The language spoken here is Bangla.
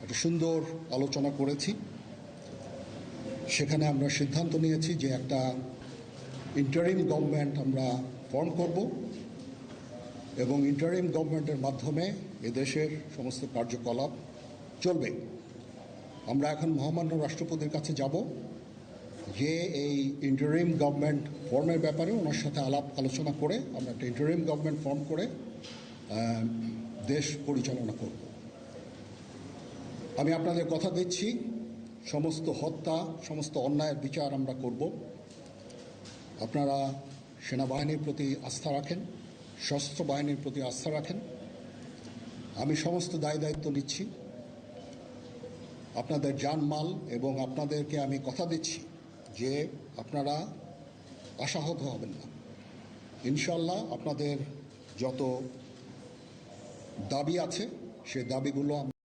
একটা সুন্দর আলোচনা করেছি। সেখানে আমরা সিদ্ধান্ত নিয়েছি যে একটা ইন্টারিম গভর্নমেন্ট আমরা ফর্ম করব এবং ইন্টারিম গভর্নমেন্টের মাধ্যমে এদেশের সমস্ত কার্যকলাপ চলবে। আমরা এখন মহামান্য রাষ্ট্রপতির কাছে যাব যে এই ইন্টারিম গভর্নমেন্ট ফর্মের ব্যাপারে ওনার সাথে আলোচনা করে আমরা একটা ইন্টারিম গভর্নমেন্ট ফর্ম করে দেশ পরিচালনা করব। আমি আপনাদের কথা দিচ্ছি, সমস্ত হত্যা, সমস্ত অন্যায়ের বিচার আমরা করব। আপনারা সেনাবাহিনীর প্রতি আস্থা রাখেন, সশস্ত্র বাহিনীর প্রতি আস্থা রাখেন। আমি সমস্ত দায়িত্ব নিচ্ছি, আপনাদের জানমাল, এবং আপনাদেরকে আমি কথা দিচ্ছি যে আপনারা আশাহত হবেন না। ইনশাল্লাহ আপনাদের যত দাবি আছে সেই দাবিগুলো